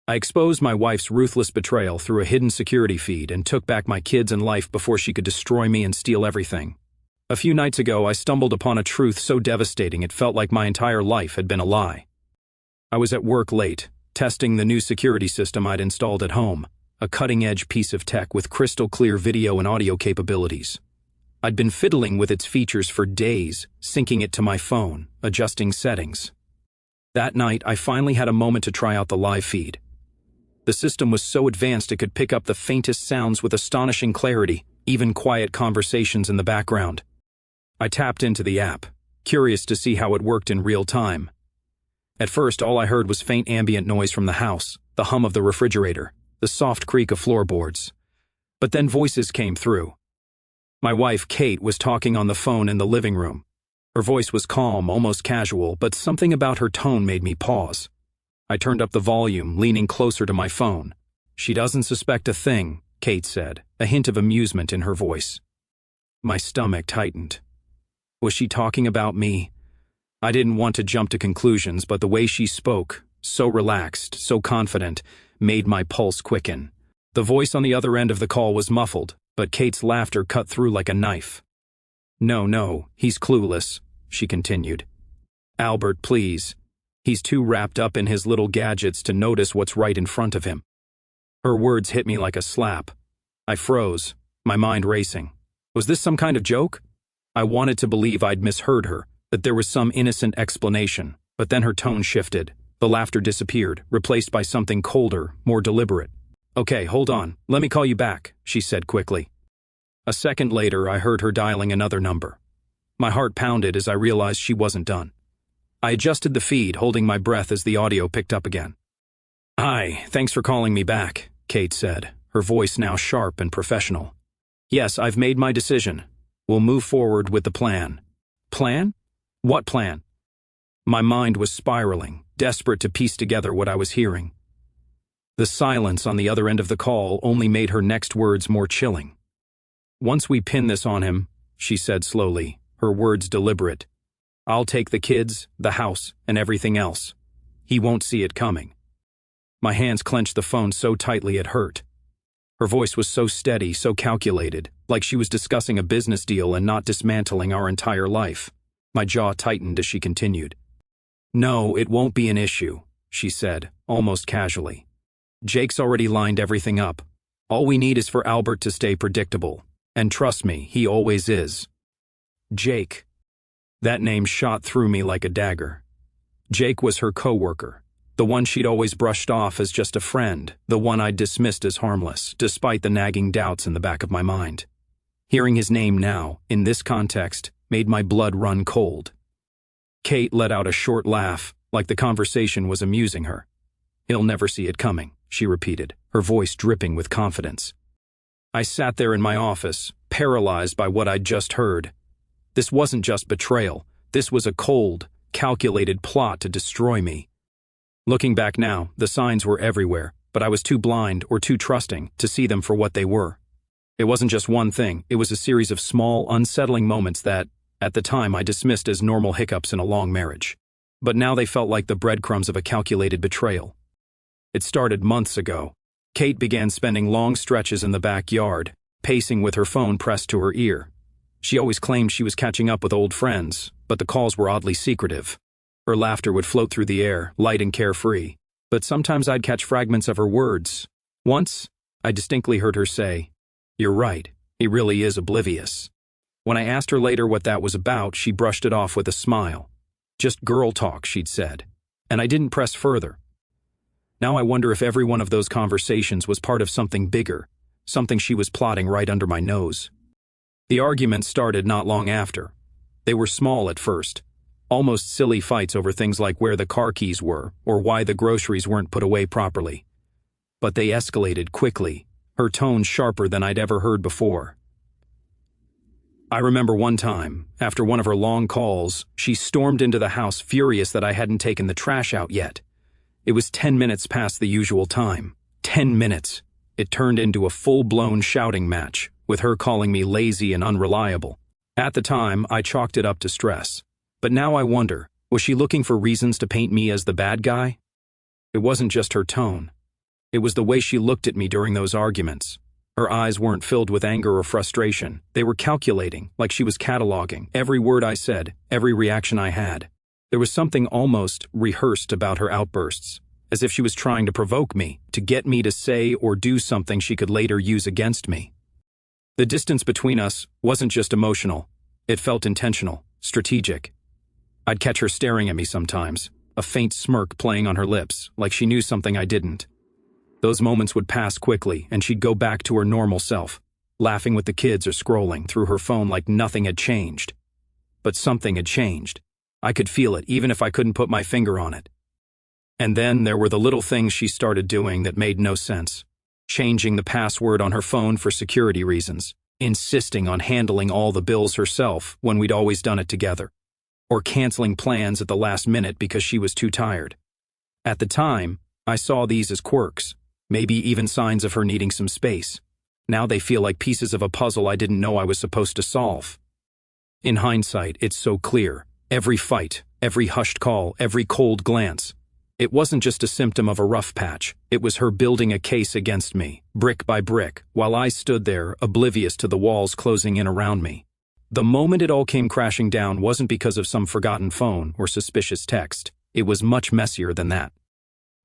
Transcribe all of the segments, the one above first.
I exposed my wife's ruthless betrayal through a hidden security feed and took back my kids and life before she could destroy me and steal everything. A few nights ago, I stumbled upon a truth so devastating it felt like my entire life had been a lie. I was at work late, testing the new security system I'd installed at home, a cutting-edge piece of tech with crystal-clear video and audio capabilities. I'd been fiddling with its features for days, syncing it to my phone, adjusting settings. That night, I finally had a moment to try out the live feed. The system was so advanced it could pick up the faintest sounds with astonishing clarity, even quiet conversations in the background. I tapped into the app, curious to see how it worked in real time. At first, all I heard was faint ambient noise from the house, the hum of the refrigerator, the soft creak of floorboards. But then voices came through. My wife, Kate, was talking on the phone in the living room. Her voice was calm, almost casual, but something about her tone made me pause. I turned up the volume, leaning closer to my phone. "She doesn't suspect a thing," Kate said, a hint of amusement in her voice. My stomach tightened. Was she talking about me? I didn't want to jump to conclusions, but the way she spoke, so relaxed, so confident, made my pulse quicken. The voice on the other end of the call was muffled, but Kate's laughter cut through like a knife. No, he's clueless," she continued. "Albert, please. He's too wrapped up in his little gadgets to notice what's right in front of him." Her words hit me like a slap. I froze, my mind racing. Was this some kind of joke? I wanted to believe I'd misheard her, that there was some innocent explanation, but then her tone shifted. The laughter disappeared, replaced by something colder, more deliberate. "Okay, hold on. Let me call you back," she said quickly. A second later, I heard her dialing another number. My heart pounded as I realized she wasn't done. I adjusted the feed, holding my breath as the audio picked up again. "Hi, thanks for calling me back," Kate said, her voice now sharp and professional. "Yes, I've made my decision. We'll move forward with the plan." "Plan? What plan?" My mind was spiraling, desperate to piece together what I was hearing. The silence on the other end of the call only made her next words more chilling. "Once we pin this on him," she said slowly, her words deliberate, "I'll take the kids, the house, and everything else. He won't see it coming." My hands clenched the phone so tightly it hurt. Her voice was so steady, so calculated, like she was discussing a business deal and not dismantling our entire life. My jaw tightened as she continued. "No, it won't be an issue," she said, almost casually. "Jake's already lined everything up. All we need is for Albert to stay predictable. And trust me, he always is." Jake. That name shot through me like a dagger. Jake was her coworker, the one she'd always brushed off as just a friend, the one I'd dismissed as harmless, despite the nagging doubts in the back of my mind. Hearing his name now, in this context, made my blood run cold. Kate let out a short laugh, like the conversation was amusing her. "He'll never see it coming," she repeated, her voice dripping with confidence. I sat there in my office, paralyzed by what I'd just heard. This wasn't just betrayal. This was a cold, calculated plot to destroy me. Looking back now, the signs were everywhere, but I was too blind or too trusting to see them for what they were. It wasn't just one thing, it was a series of small, unsettling moments that, at the time, I dismissed as normal hiccups in a long marriage. But now they felt like the breadcrumbs of a calculated betrayal. It started months ago. Kate began spending long stretches in the backyard, pacing with her phone pressed to her ear. She always claimed she was catching up with old friends, but the calls were oddly secretive. Her laughter would float through the air, light and carefree, but sometimes I'd catch fragments of her words. Once, I distinctly heard her say, "You're right, he really is oblivious." When I asked her later what that was about, she brushed it off with a smile. "Just girl talk," she'd said, and I didn't press further. Now I wonder if every one of those conversations was part of something bigger, something she was plotting right under my nose. The arguments started not long after. They were small at first, almost silly fights over things like where the car keys were or why the groceries weren't put away properly. But they escalated quickly, her tone sharper than I'd ever heard before. I remember one time, after one of her long calls, she stormed into the house furious that I hadn't taken the trash out yet. It was 10 minutes past the usual time. 10 minutes. It turned into a full-blown shouting match, with her calling me lazy and unreliable. At the time, I chalked it up to stress. But now I wonder, was she looking for reasons to paint me as the bad guy? It wasn't just her tone. It was the way she looked at me during those arguments. Her eyes weren't filled with anger or frustration. They were calculating, like she was cataloging every word I said, every reaction I had. There was something almost rehearsed about her outbursts, as if she was trying to provoke me, to get me to say or do something she could later use against me. The distance between us wasn't just emotional. It felt intentional, strategic. I'd catch her staring at me sometimes, a faint smirk playing on her lips, like she knew something I didn't. Those moments would pass quickly, and she'd go back to her normal self, laughing with the kids or scrolling through her phone like nothing had changed. But something had changed. I could feel it, even if I couldn't put my finger on it. And then there were the little things she started doing that made no sense. Changing the password on her phone for security reasons, insisting on handling all the bills herself when we'd always done it together, or canceling plans at the last minute because she was too tired. At the time, I saw these as quirks, maybe even signs of her needing some space. Now they feel like pieces of a puzzle I didn't know I was supposed to solve. In hindsight, it's so clear. Every fight, every hushed call, every cold glance. It wasn't just a symptom of a rough patch. It was her building a case against me, brick by brick, while I stood there, oblivious to the walls closing in around me. The moment it all came crashing down wasn't because of some forgotten phone or suspicious text. It was much messier than that.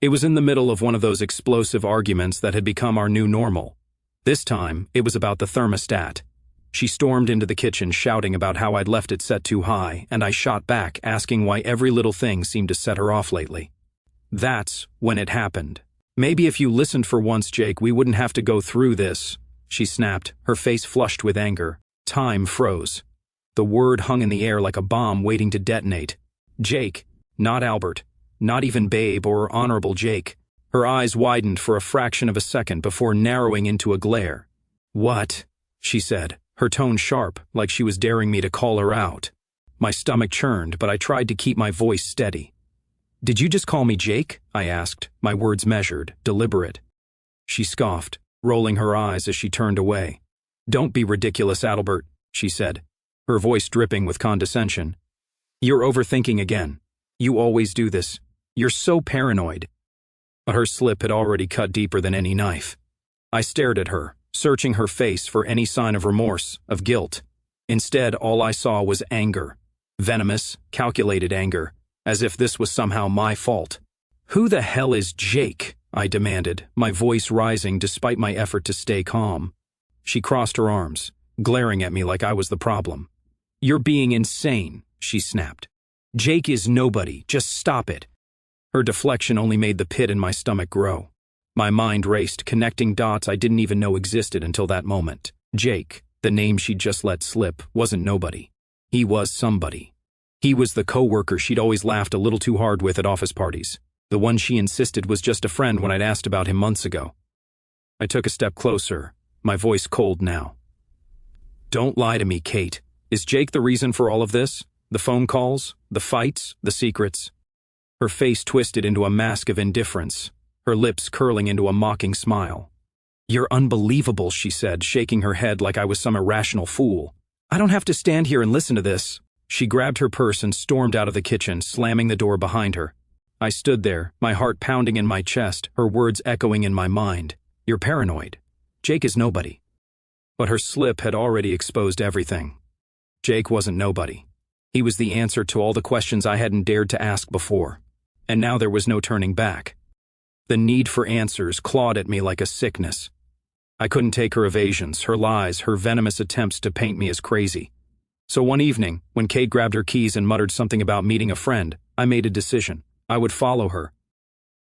It was in the middle of one of those explosive arguments that had become our new normal. This time, it was about the thermostat. She stormed into the kitchen shouting about how I'd left it set too high, and I shot back, asking why every little thing seemed to set her off lately. That's when it happened. "Maybe if you listened for once, Jake, we wouldn't have to go through this," she snapped, her face flushed with anger. Time froze. The word hung in the air like a bomb waiting to detonate. Jake, not Albert, not even Babe or Honorable Jake. Her eyes widened for a fraction of a second before narrowing into a glare. "What?" she said, her tone sharp, like she was daring me to call her out. My stomach churned, but I tried to keep my voice steady. "Did you just call me Jake?" I asked, my words measured, deliberate. She scoffed, rolling her eyes as she turned away. "Don't be ridiculous, Albert," she said, her voice dripping with condescension. "You're overthinking again. You always do this. You're so paranoid." But her slip had already cut deeper than any knife. I stared at her, searching her face for any sign of remorse, of guilt. Instead, all I saw was anger. Venomous, calculated anger, as if this was somehow my fault. "Who the hell is Jake?" I demanded, my voice rising despite my effort to stay calm. She crossed her arms, glaring at me like I was the problem. "You're being insane," she snapped. "Jake is nobody. Just stop it." Her deflection only made the pit in my stomach grow. My mind raced, connecting dots I didn't even know existed until that moment. Jake, the name she'd just let slip, wasn't nobody. He was somebody. He was the coworker she'd always laughed a little too hard with at office parties, the one she insisted was just a friend when I'd asked about him months ago. I took a step closer, my voice cold now. "Don't lie to me, Kate. Is Jake the reason for all of this? The phone calls, the fights, the secrets?" Her face twisted into a mask of indifference, her lips curling into a mocking smile. "You're unbelievable," she said, shaking her head like I was some irrational fool. "I don't have to stand here and listen to this." She grabbed her purse and stormed out of the kitchen, slamming the door behind her. I stood there, my heart pounding in my chest, her words echoing in my mind. "You're paranoid. Jake is nobody." But her slip had already exposed everything. Jake wasn't nobody. He was the answer to all the questions I hadn't dared to ask before. And now there was no turning back. The need for answers clawed at me like a sickness. I couldn't take her evasions, her lies, her venomous attempts to paint me as crazy. So one evening, when Kate grabbed her keys and muttered something about meeting a friend, I made a decision. I would follow her.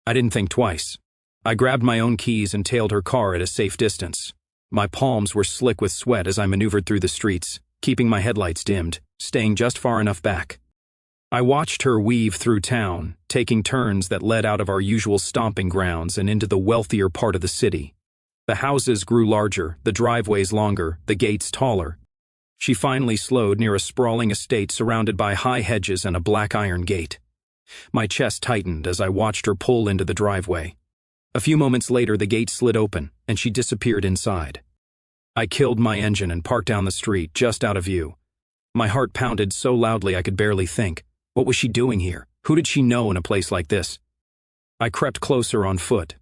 I didn't think twice. I grabbed my own keys and tailed her car at a safe distance. My palms were slick with sweat as I maneuvered through the streets, keeping my headlights dimmed, staying just far enough back. I watched her weave through town, taking turns that led out of our usual stomping grounds and into the wealthier part of the city. The houses grew larger, the driveways longer, the gates taller. She finally slowed near a sprawling estate surrounded by high hedges and a black iron gate. My chest tightened as I watched her pull into the driveway. A few moments later, the gate slid open, and she disappeared inside. I killed my engine and parked down the street, just out of view. My heart pounded so loudly I could barely think. What was she doing here? Who did she know in a place like this? I crept closer on foot.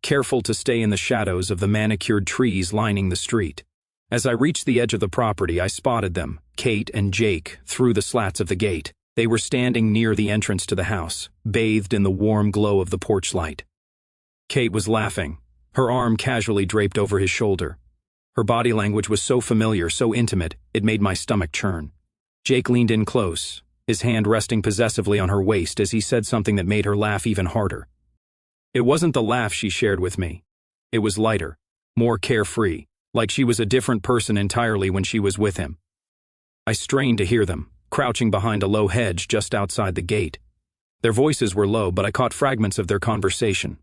careful to stay in the shadows of the manicured trees lining the street. As I reached the edge of the property, I spotted them, Kate and Jake, through the slats of the gate. They were standing near the entrance to the house, bathed in the warm glow of the porch light. Kate was laughing, her arm casually draped over his shoulder. Her body language was so familiar, so intimate, it made my stomach churn. Jake leaned in close, his hand resting possessively on her waist as he said something that made her laugh even harder. It wasn't the laugh she shared with me. It was lighter, more carefree, like she was a different person entirely when she was with him. I strained to hear them, crouching behind a low hedge just outside the gate. Their voices were low, but I caught fragments of their conversation.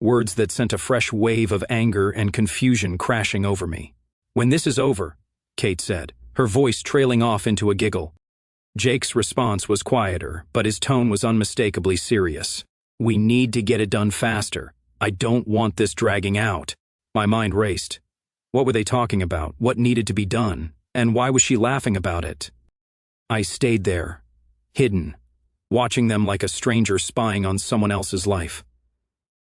Words that sent a fresh wave of anger and confusion crashing over me. "When this is over," Kate said, her voice trailing off into a giggle. Jake's response was quieter, but his tone was unmistakably serious. "We need to get it done faster. I don't want this dragging out." My mind raced. What were they talking about? What needed to be done? And why was she laughing about it? I stayed there, hidden, watching them like a stranger spying on someone else's life.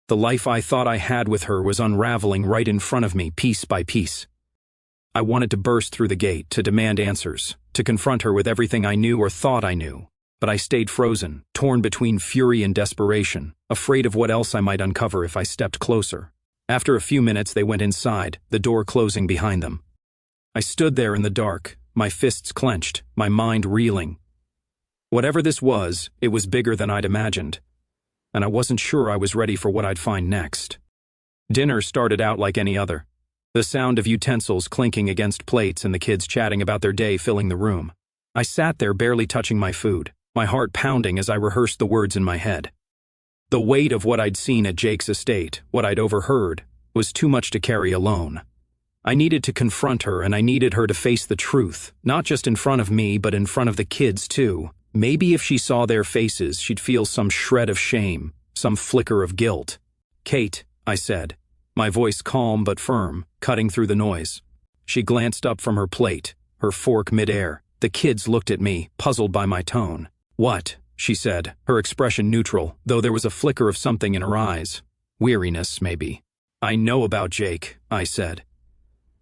The life I thought I had with her was unraveling right in front of me, piece by piece. I wanted to burst through the gate, to demand answers, to confront her with everything I knew or thought I knew. But I stayed frozen, torn between fury and desperation, afraid of what else I might uncover if I stepped closer. After a few minutes, they went inside, the door closing behind them. I stood there in the dark, my fists clenched, my mind reeling. Whatever this was, it was bigger than I'd imagined, and I wasn't sure I was ready for what I'd find next. Dinner started out like any other. The sound of utensils clinking against plates and the kids chatting about their day filling the room. I sat there barely touching my food, my heart pounding as I rehearsed the words in my head. The weight of what I'd seen at Jake's estate, what I'd overheard, was too much to carry alone. I needed to confront her, and I needed her to face the truth, not just in front of me, but in front of the kids too. Maybe if she saw their faces, she'd feel some shred of shame, some flicker of guilt. "Kate," I said, my voice calm but firm, cutting through the noise. She glanced up from her plate, her fork midair. The kids looked at me, puzzled by my tone. "What?" she said, her expression neutral, though there was a flicker of something in her eyes. Weariness, maybe. "I know about Jake," I said.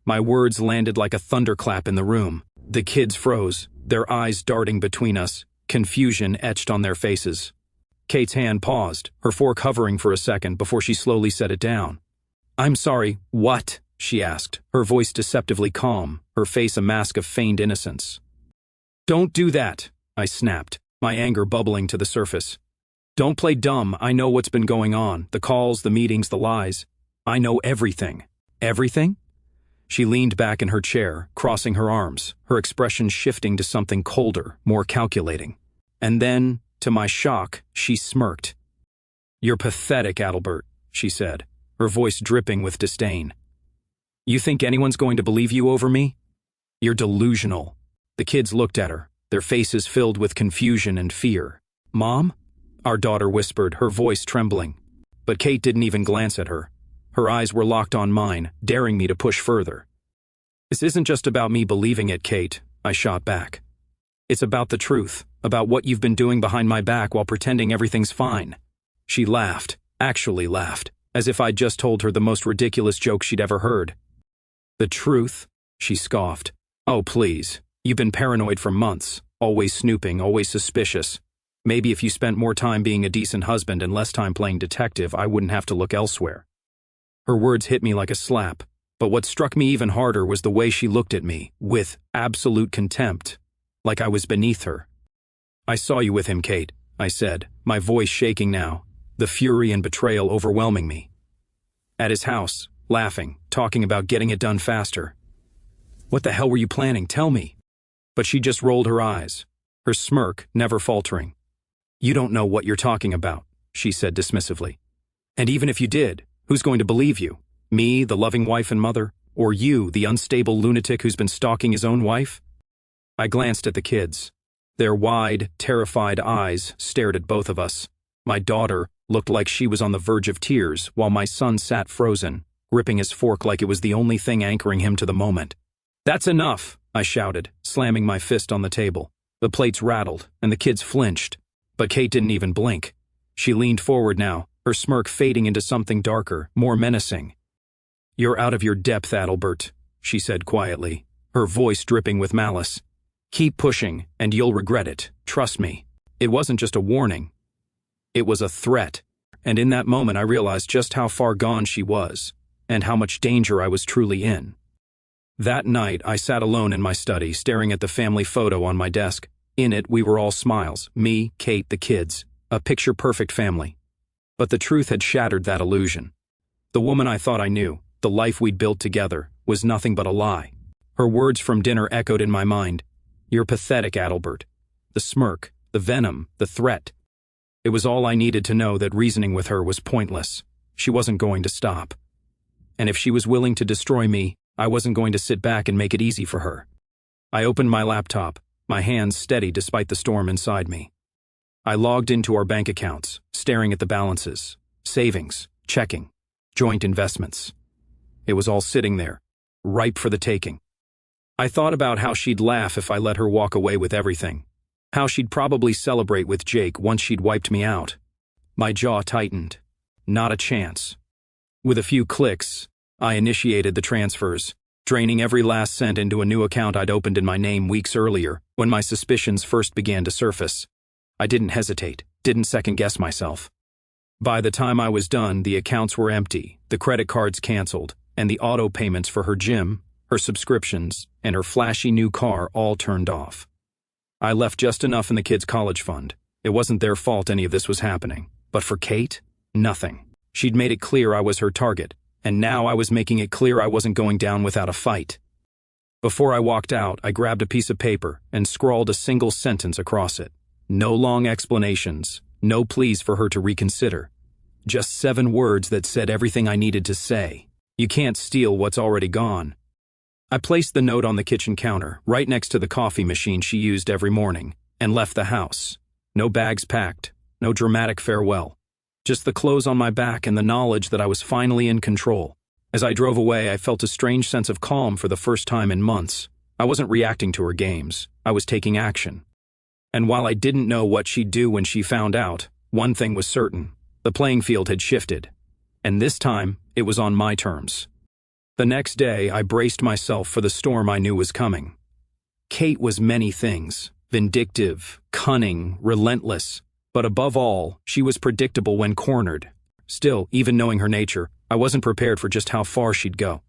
My words landed like a thunderclap in the room. The kids froze, their eyes darting between us, confusion etched on their faces. Kate's hand paused, her fork hovering for a second before she slowly set it down. "I'm sorry, what?" she asked, her voice deceptively calm, her face a mask of feigned innocence. "Don't do that," I snapped, my anger bubbling to the surface. "Don't play dumb. I know what's been going on, the calls, the meetings, the lies. I know everything." "Everything?" She leaned back in her chair, crossing her arms, her expression shifting to something colder, more calculating. And then, to my shock, she smirked. "You're pathetic, Adelbert," she said, her voice dripping with disdain. "You think anyone's going to believe you over me? You're delusional." The kids looked at her, their faces filled with confusion and fear. "Mom?" our daughter whispered, her voice trembling. But Kate didn't even glance at her. Her eyes were locked on mine, daring me to push further. "This isn't just about me believing it, Kate," I shot back. "It's about the truth, about what you've been doing behind my back while pretending everything's fine." She laughed, actually laughed, as if I'd just told her the most ridiculous joke she'd ever heard. "The truth?" she scoffed. "Oh, please. You've been paranoid for months, always snooping, always suspicious. Maybe if you spent more time being a decent husband and less time playing detective, I wouldn't have to look elsewhere." Her words hit me like a slap, but what struck me even harder was the way she looked at me, with absolute contempt, like I was beneath her. "I saw you with him, Kate," I said, my voice shaking now, the fury and betrayal overwhelming me. "At his house, laughing, talking about getting it done faster." "What the hell were you planning? Tell me." But she just rolled her eyes, her smirk never faltering. "You don't know what you're talking about," she said dismissively. "And even if you did, who's going to believe you? Me, the loving wife and mother? Or you, the unstable lunatic who's been stalking his own wife?" I glanced at the kids. Their wide, terrified eyes stared at both of us. My daughter looked like she was on the verge of tears, while my son sat frozen, gripping his fork like it was the only thing anchoring him to the moment. "That's enough," I shouted, slamming my fist on the table. The plates rattled, and the kids flinched. But Kate didn't even blink. She leaned forward now, her smirk fading into something darker, more menacing. "You're out of your depth, Adalbert," she said quietly, her voice dripping with malice. "Keep pushing, and you'll regret it, trust me." It wasn't just a warning. It was a threat, and in that moment I realized just how far gone she was, and how much danger I was truly in. That night, I sat alone in my study, staring at the family photo on my desk. In it, we were all smiles, me, Kate, the kids, a picture-perfect family. But the truth had shattered that illusion. The woman I thought I knew, the life we'd built together, was nothing but a lie. Her words from dinner echoed in my mind. "You're pathetic, Adalbert." The smirk, the venom, the threat. It was all I needed to know that reasoning with her was pointless. She wasn't going to stop. And if she was willing to destroy me, I wasn't going to sit back and make it easy for her. I opened my laptop, my hands steady despite the storm inside me. I logged into our bank accounts, staring at the balances, savings, checking, joint investments. It was all sitting there, ripe for the taking. I thought about how she'd laugh if I let her walk away with everything. How she'd probably celebrate with Jake once she'd wiped me out. My jaw tightened. Not a chance. With a few clicks, I initiated the transfers, draining every last cent into a new account I'd opened in my name weeks earlier, when my suspicions first began to surface. I didn't hesitate, didn't second-guess myself. By the time I was done, the accounts were empty, the credit cards canceled, and the auto payments for her gym, her subscriptions, and her flashy new car all turned off. I left just enough in the kids' college fund. It wasn't their fault any of this was happening. But for Kate, nothing. She'd made it clear I was her target, and now I was making it clear I wasn't going down without a fight. Before I walked out, I grabbed a piece of paper and scrawled a single sentence across it. No long explanations, no pleas for her to reconsider. Just 7 words that said everything I needed to say. You can't steal what's already gone. I placed the note on the kitchen counter, right next to the coffee machine she used every morning, and left the house. No bags packed, no dramatic farewell. Just the clothes on my back and the knowledge that I was finally in control. As I drove away, I felt a strange sense of calm for the first time in months. I wasn't reacting to her games. I was taking action. And while I didn't know what she'd do when she found out, one thing was certain. The playing field had shifted. And this time, it was on my terms. The next day, I braced myself for the storm I knew was coming. Kate was many things. Vindictive, cunning, relentless. But above all, she was predictable when cornered. Still, even knowing her nature, I wasn't prepared for just how far she'd go.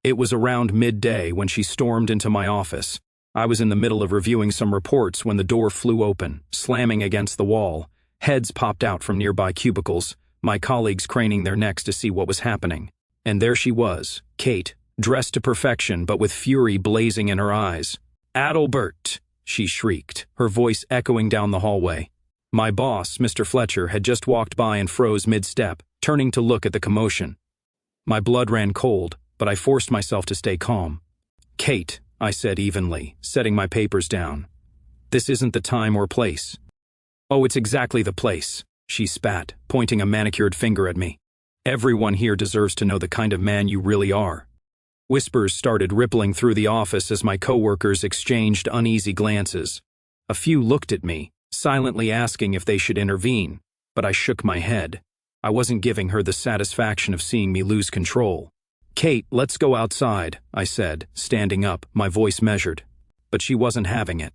It was around midday when she stormed into my office. I was in the middle of reviewing some reports when the door flew open, slamming against the wall. Heads popped out from nearby cubicles, my colleagues craning their necks to see what was happening. And there she was, Kate, dressed to perfection but with fury blazing in her eyes. "Adalbert!" she shrieked, her voice echoing down the hallway. My boss, Mr. Fletcher, had just walked by and froze mid-step, turning to look at the commotion. My blood ran cold, but I forced myself to stay calm. "Kate," I said evenly, setting my papers down. "This isn't the time or place." "Oh, it's exactly the place," she spat, pointing a manicured finger at me. "Everyone here deserves to know the kind of man you really are." Whispers started rippling through the office as my coworkers exchanged uneasy glances. A few looked at me, silently asking if they should intervene, but I shook my head. I wasn't giving her the satisfaction of seeing me lose control. "Kate, let's go outside," I said, standing up, my voice measured. But she wasn't having it.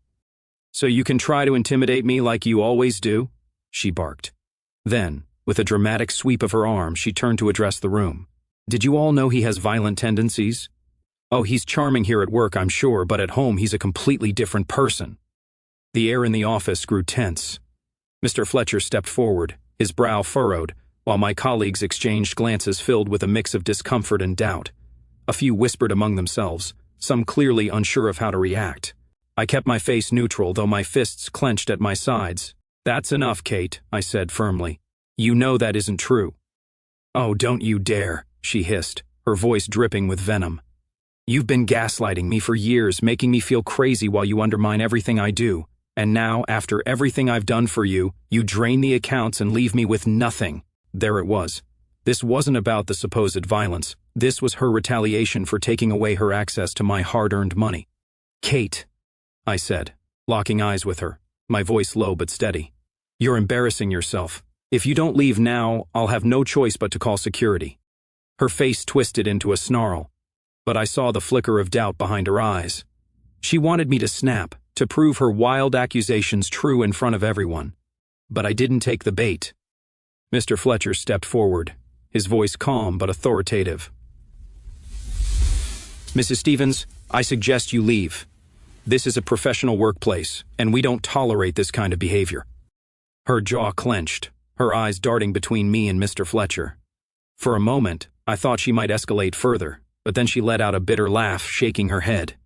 "So you can try to intimidate me like you always do?" she barked. Then, with a dramatic sweep of her arm, she turned to address the room. "Did you all know he has violent tendencies? Oh, he's charming here at work, I'm sure, but at home he's a completely different person." The air in the office grew tense. Mr. Fletcher stepped forward, his brow furrowed, while my colleagues exchanged glances filled with a mix of discomfort and doubt. A few whispered among themselves, some clearly unsure of how to react. I kept my face neutral, though my fists clenched at my sides. "That's enough, Kate," I said firmly. "You know that isn't true." "Oh, don't you dare," she hissed, her voice dripping with venom. "You've been gaslighting me for years, making me feel crazy while you undermine everything I do. And now, after everything I've done for you, you drain the accounts and leave me with nothing." There it was. This wasn't about the supposed violence. This was her retaliation for taking away her access to my hard-earned money. "Kate," I said, locking eyes with her, my voice low but steady. "You're embarrassing yourself. If you don't leave now, I'll have no choice but to call security." Her face twisted into a snarl, but I saw the flicker of doubt behind her eyes. She wanted me to snap, to prove her wild accusations true in front of everyone. But I didn't take the bait. Mr. Fletcher stepped forward, his voice calm but authoritative. "Mrs. Stevens, I suggest you leave. This is a professional workplace, and we don't tolerate this kind of behavior." Her jaw clenched, her eyes darting between me and Mr. Fletcher. For a moment, I thought she might escalate further, but then she let out a bitter laugh, shaking her head.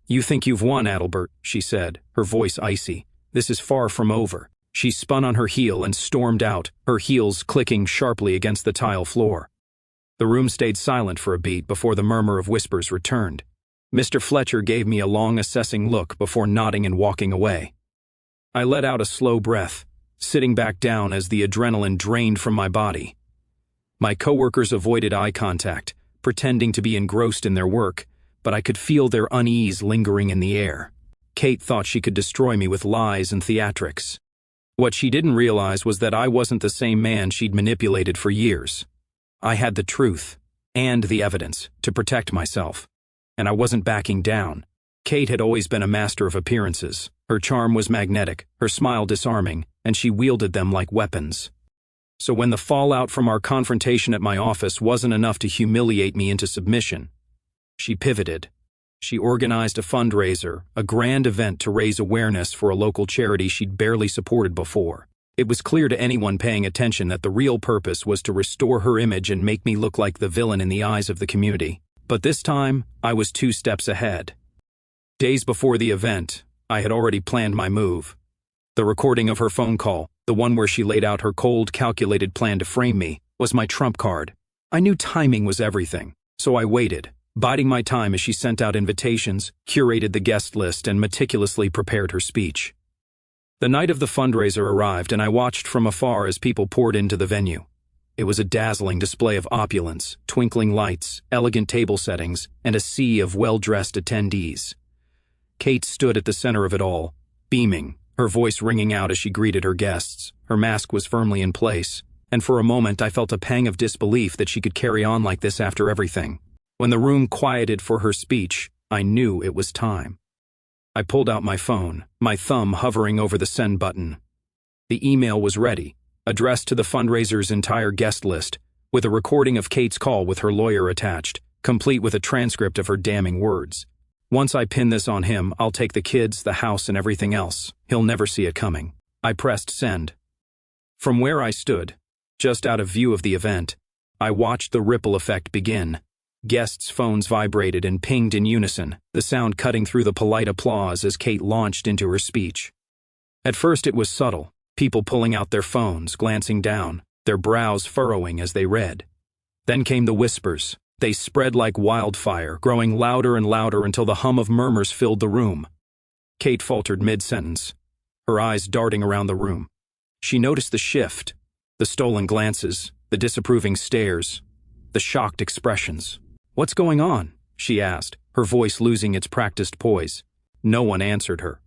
"You think you've won, Adelbert," she said, her voice icy. "This is far from over." She spun on her heel and stormed out, her heels clicking sharply against the tile floor. The room stayed silent for a beat before the murmur of whispers returned. Mr. Fletcher gave me a long, assessing look before nodding and walking away. I let out a slow breath, sitting back down as the adrenaline drained from my body. My coworkers avoided eye contact, pretending to be engrossed in their work, but I could feel their unease lingering in the air. Kate thought she could destroy me with lies and theatrics. What she didn't realize was that I wasn't the same man she'd manipulated for years. I had the truth, and the evidence, to protect myself. And I wasn't backing down. Kate had always been a master of appearances. Her charm was magnetic, her smile disarming, and she wielded them like weapons. So when the fallout from our confrontation at my office wasn't enough to humiliate me into submission, she pivoted. She organized a fundraiser, a grand event to raise awareness for a local charity she'd barely supported before. It was clear to anyone paying attention that the real purpose was to restore her image and make me look like the villain in the eyes of the community. But this time, I was 2 steps ahead. Days before the event, I had already planned my move. The recording of her phone call, the one where she laid out her cold, calculated plan to frame me, was my trump card. I knew timing was everything, so I waited, biding my time as she sent out invitations, curated the guest list, and meticulously prepared her speech. The night of the fundraiser arrived, and I watched from afar as people poured into the venue. It was a dazzling display of opulence, twinkling lights, elegant table settings, and a sea of well-dressed attendees. Kate stood at the center of it all, beaming, her voice ringing out as she greeted her guests. Her mask was firmly in place, and for a moment I felt a pang of disbelief that she could carry on like this after everything. When the room quieted for her speech, I knew it was time. I pulled out my phone, my thumb hovering over the send button. The email was ready, addressed to the fundraiser's entire guest list, with a recording of Kate's call with her lawyer attached, complete with a transcript of her damning words. "Once I pin this on him, I'll take the kids, the house, and everything else. He'll never see it coming." I pressed send. From where I stood, just out of view of the event, I watched the ripple effect begin. Guests' phones vibrated and pinged in unison, the sound cutting through the polite applause as Kate launched into her speech. At first it was subtle, people pulling out their phones, glancing down, their brows furrowing as they read. Then came the whispers. They spread like wildfire, growing louder and louder until the hum of murmurs filled the room. Kate faltered mid-sentence, her eyes darting around the room. She noticed the shift, the stolen glances, the disapproving stares, the shocked expressions. "What's going on?" she asked, her voice losing its practiced poise. No one answered her.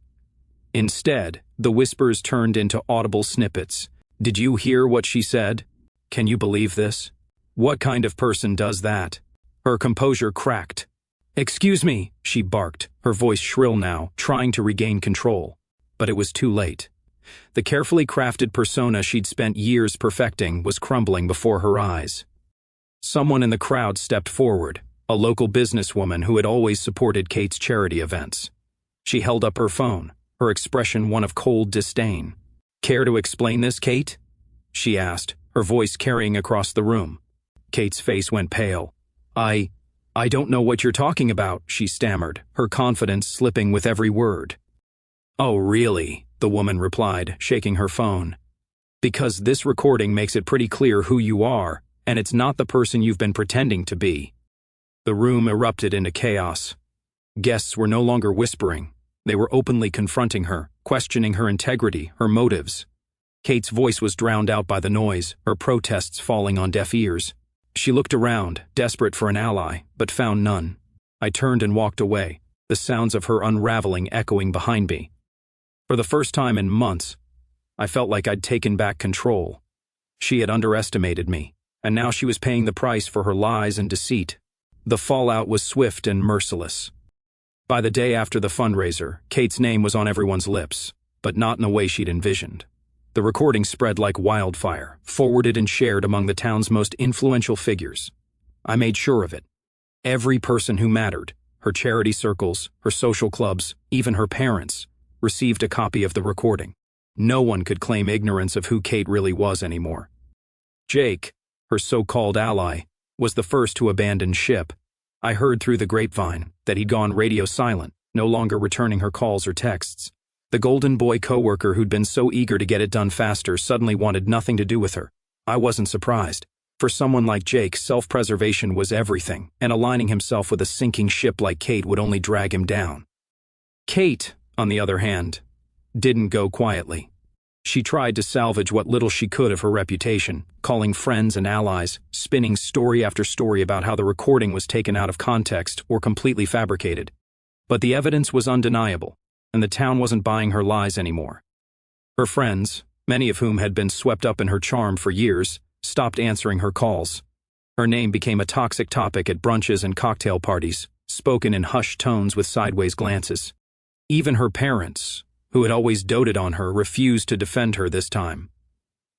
Instead, the whispers turned into audible snippets. "Did you hear what she said? Can you believe this? What kind of person does that?" Her composure cracked. "Excuse me," she barked, her voice shrill now, trying to regain control. But it was too late. The carefully crafted persona she'd spent years perfecting was crumbling before her eyes. Someone in the crowd stepped forward, a local businesswoman who had always supported Kate's charity events. She held up her phone, her expression one of cold disdain. "Care to explain this, Kate?" she asked, her voice carrying across the room. Kate's face went pale. I don't know what you're talking about," she stammered, her confidence slipping with every word. "Oh, really?" the woman replied, shaking her phone. "Because this recording makes it pretty clear who you are, and it's not the person you've been pretending to be." The room erupted into chaos. Guests were no longer whispering. They were openly confronting her, questioning her integrity, her motives. Kate's voice was drowned out by the noise, her protests falling on deaf ears. She looked around, desperate for an ally, but found none. I turned and walked away, the sounds of her unraveling echoing behind me. For the first time in months, I felt like I'd taken back control. She had underestimated me, and now she was paying the price for her lies and deceit. The fallout was swift and merciless. By the day after the fundraiser, Kate's name was on everyone's lips, but not in the way she'd envisioned. The recording spread like wildfire, forwarded and shared among the town's most influential figures. I made sure of it. Every person who mattered, her charity circles, her social clubs, even her parents, received a copy of the recording. No one could claim ignorance of who Kate really was anymore. Jake, her so-called ally, was the first to abandon ship. I heard through the grapevine that he'd gone radio silent, no longer returning her calls or texts. The Golden Boy coworker who'd been so eager to get it done faster suddenly wanted nothing to do with her. I wasn't surprised. For someone like Jake, self-preservation was everything, and aligning himself with a sinking ship like Kate would only drag him down. Kate, on the other hand, didn't go quietly. She tried to salvage what little she could of her reputation, calling friends and allies, spinning story after story about how the recording was taken out of context or completely fabricated. But the evidence was undeniable, and the town wasn't buying her lies anymore. Her friends, many of whom had been swept up in her charm for years, stopped answering her calls. Her name became a toxic topic at brunches and cocktail parties, spoken in hushed tones with sideways glances. Even her parents, who had always doted on her, refused to defend her this time.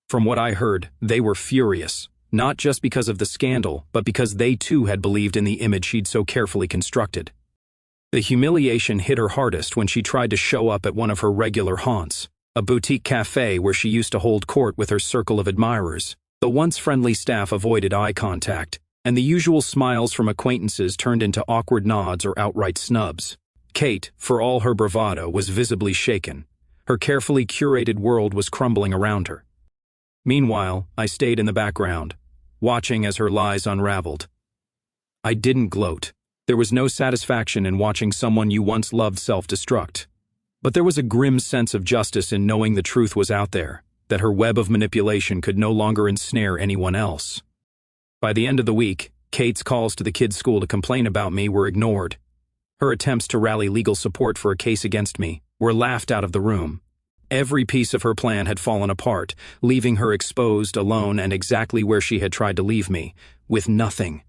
From what I heard, they were furious, not just because of the scandal, but because they too had believed in the image she'd so carefully constructed. The humiliation hit her hardest when she tried to show up at one of her regular haunts, a boutique cafe where she used to hold court with her circle of admirers. The once friendly staff avoided eye contact, and the usual smiles from acquaintances turned into awkward nods or outright snubs. Kate, for all her bravado, was visibly shaken. Her carefully curated world was crumbling around her. Meanwhile, I stayed in the background, watching as her lies unraveled. I didn't gloat. There was no satisfaction in watching someone you once loved self-destruct. But there was a grim sense of justice in knowing the truth was out there, that her web of manipulation could no longer ensnare anyone else. By the end of the week, Kate's calls to the kids' school to complain about me were ignored. Her attempts to rally legal support for a case against me were laughed out of the room. Every piece of her plan had fallen apart, leaving her exposed, alone, and exactly where she had tried to leave me, with nothing.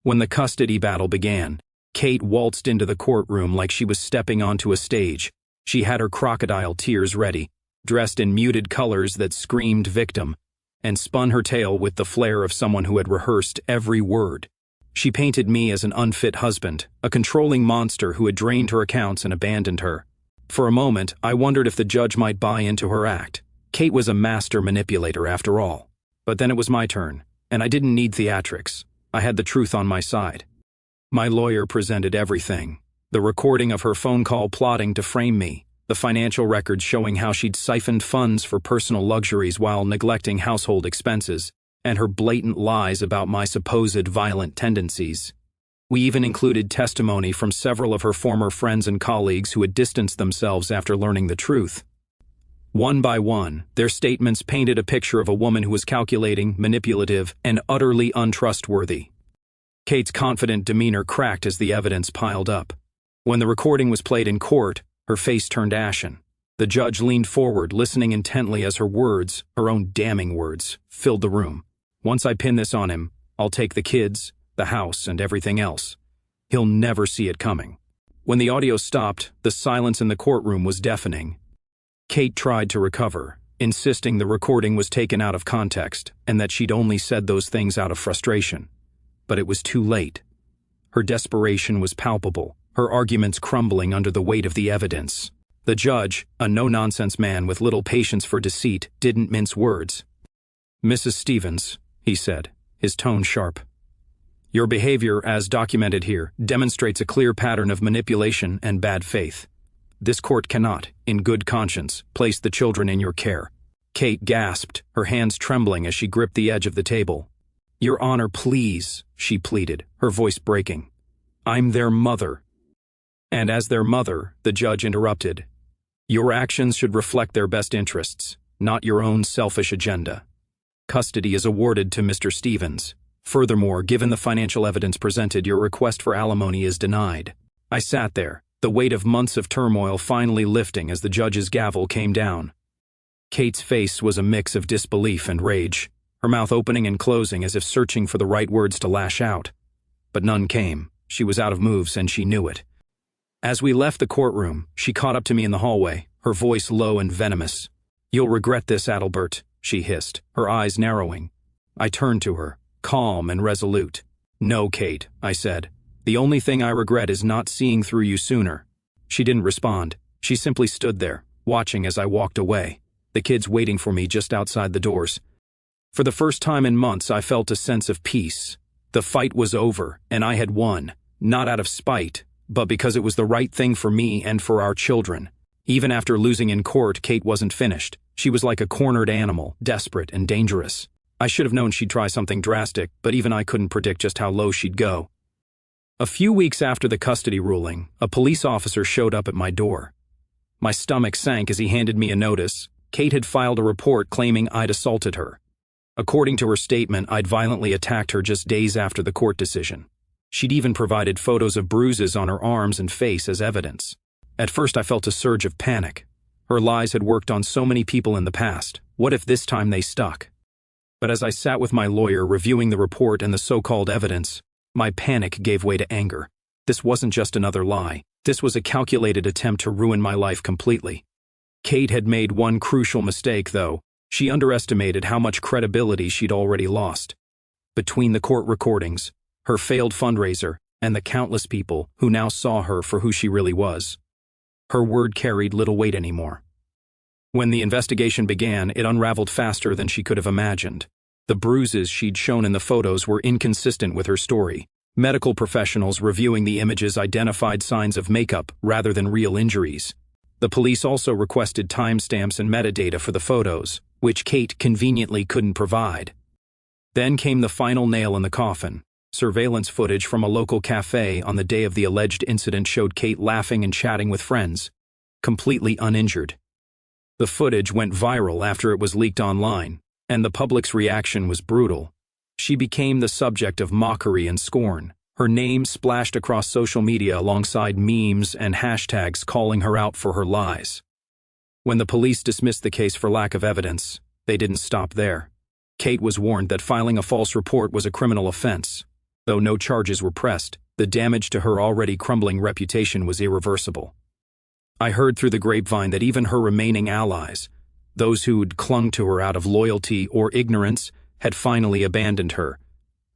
When the custody battle began, Kate waltzed into the courtroom like she was stepping onto a stage. She had her crocodile tears ready, dressed in muted colors that screamed victim, and spun her tale with the flair of someone who had rehearsed every word. She painted me as an unfit husband, a controlling monster who had drained her accounts and abandoned her. For a moment, I wondered if the judge might buy into her act. Kate was a master manipulator after all. But then it was my turn, and I didn't need theatrics. I had the truth on my side. My lawyer presented everything. The recording of her phone call plotting to frame me, the financial records showing how she'd siphoned funds for personal luxuries while neglecting household expenses, and her blatant lies about my supposed violent tendencies. We even included testimony from several of her former friends and colleagues who had distanced themselves after learning the truth. One by one, their statements painted a picture of a woman who was calculating, manipulative, and utterly untrustworthy. Kate's confident demeanor cracked as the evidence piled up. When the recording was played in court, her face turned ashen. The judge leaned forward, listening intently as her words, her own damning words, filled the room. Once I pin this on him, I'll take the kids, the house, and everything else. He'll never see it coming. When the audio stopped, the silence in the courtroom was deafening. Kate tried to recover, insisting the recording was taken out of context and that she'd only said those things out of frustration. But it was too late. Her desperation was palpable, her arguments crumbling under the weight of the evidence. The judge, a no-nonsense man with little patience for deceit, didn't mince words. "Mrs. Stevens," he said, his tone sharp, "your behavior, as documented here, demonstrates a clear pattern of manipulation and bad faith. This court cannot, in good conscience, place the children in your care." Kate gasped, her hands trembling as she gripped the edge of the table. "Your Honor, please," she pleaded, her voice breaking. "I'm their mother." And as their mother, the judge interrupted, "Your actions should reflect their best interests, not your own selfish agenda. Custody is awarded to Mr. Stevens. Furthermore, given the financial evidence presented, your request for alimony is denied." I sat there, the weight of months of turmoil finally lifting as the judge's gavel came down. Kate's face was a mix of disbelief and rage, her mouth opening and closing as if searching for the right words to lash out. But none came. She was out of moves, and she knew it. As we left the courtroom, she caught up to me in the hallway, her voice low and venomous. "You'll regret this, Adalbert," she hissed, her eyes narrowing. I turned to her, calm and resolute. "No, Kate," I said. "The only thing I regret is not seeing through you sooner." She didn't respond. She simply stood there, watching as I walked away, the kids waiting for me just outside the doors. For the first time in months, I felt a sense of peace. The fight was over, and I had won, not out of spite, but because it was the right thing for me and for our children. Even after losing in court, Kate wasn't finished. She was like a cornered animal, desperate and dangerous. I should have known she'd try something drastic, but even I couldn't predict just how low she'd go. A few weeks after the custody ruling, a police officer showed up at my door. My stomach sank as he handed me a notice. Kate had filed a report claiming I'd assaulted her. According to her statement, I'd violently attacked her just days after the court decision. She'd even provided photos of bruises on her arms and face as evidence. At first, I felt a surge of panic. Her lies had worked on so many people in the past. What if this time they stuck? But as I sat with my lawyer reviewing the report and the so-called evidence, my panic gave way to anger. This wasn't just another lie. This was a calculated attempt to ruin my life completely. Kate had made one crucial mistake, though. She underestimated how much credibility she'd already lost. Between the court recordings, her failed fundraiser, and the countless people who now saw her for who she really was, her word carried little weight anymore. When the investigation began, it unraveled faster than she could have imagined. The bruises she'd shown in the photos were inconsistent with her story. Medical professionals reviewing the images identified signs of makeup rather than real injuries. The police also requested timestamps and metadata for the photos, which Kate conveniently couldn't provide. Then came the final nail in the coffin. Surveillance footage from a local cafe on the day of the alleged incident showed Kate laughing and chatting with friends, completely uninjured. The footage went viral after it was leaked online, and the public's reaction was brutal. She became the subject of mockery and scorn. Her name splashed across social media alongside memes and hashtags calling her out for her lies. When the police dismissed the case for lack of evidence, they didn't stop there. Kate was warned that filing a false report was a criminal offense. Though no charges were pressed, the damage to her already crumbling reputation was irreversible. I heard through the grapevine that even her remaining allies, those who'd clung to her out of loyalty or ignorance, had finally abandoned her.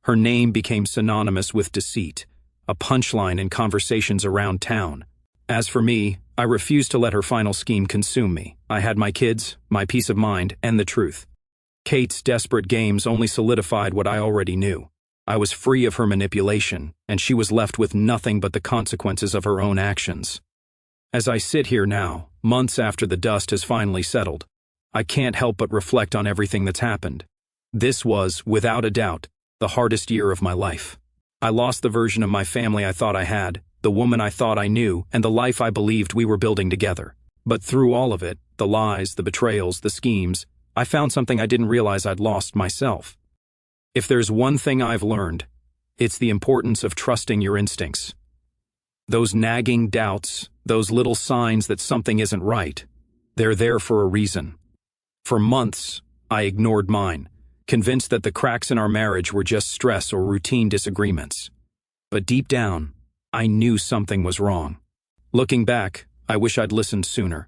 Her name became synonymous with deceit, a punchline in conversations around town. As for me, I refused to let her final scheme consume me. I had my kids, my peace of mind, and the truth. Kate's desperate games only solidified what I already knew. I was free of her manipulation, and she was left with nothing but the consequences of her own actions. As I sit here now, months after the dust has finally settled, I can't help but reflect on everything that's happened. This was, without a doubt, the hardest year of my life. I lost the version of my family I thought I had, the woman I thought I knew, and the life I believed we were building together. But through all of it, the lies, the betrayals, the schemes, I found something I didn't realize I'd lost myself. If there's one thing I've learned, it's the importance of trusting your instincts. Those nagging doubts, those little signs that something isn't right, they're there for a reason. For months, I ignored mine, convinced that the cracks in our marriage were just stress or routine disagreements. But deep down, I knew something was wrong. Looking back, I wish I'd listened sooner.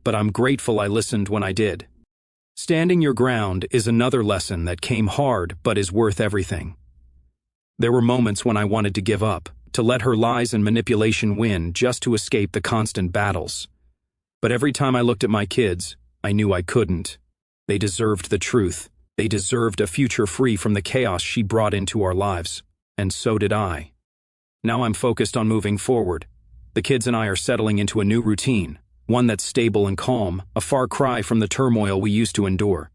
But I'm grateful I listened when I did. Standing your ground is another lesson that came hard but is worth everything. There were moments when I wanted to give up, to let her lies and manipulation win just to escape the constant battles. But every time I looked at my kids, I knew I couldn't. They deserved the truth. They deserved a future free from the chaos she brought into our lives. And so did I. Now I'm focused on moving forward. The kids and I are settling into a new routine, one that's stable and calm, a far cry from the turmoil we used to endure.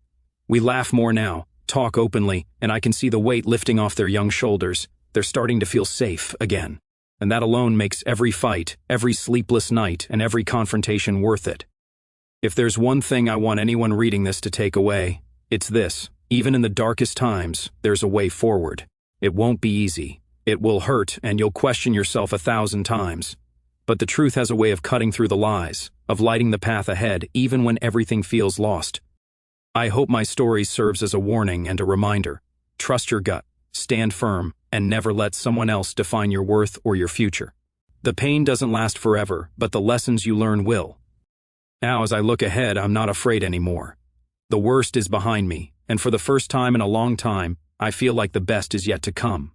We laugh more now, talk openly, and I can see the weight lifting off their young shoulders. They're starting to feel safe again. And that alone makes every fight, every sleepless night, and every confrontation worth it. If there's one thing I want anyone reading this to take away, it's this: even in the darkest times, there's a way forward. It won't be easy. It will hurt, and you'll question yourself 1,000 times. But the truth has a way of cutting through the lies, of lighting the path ahead even when everything feels lost. I hope my story serves as a warning and a reminder. Trust your gut, stand firm, and never let someone else define your worth or your future. The pain doesn't last forever, but the lessons you learn will. Now, as I look ahead, I'm not afraid anymore. The worst is behind me, and for the first time in a long time, I feel like the best is yet to come.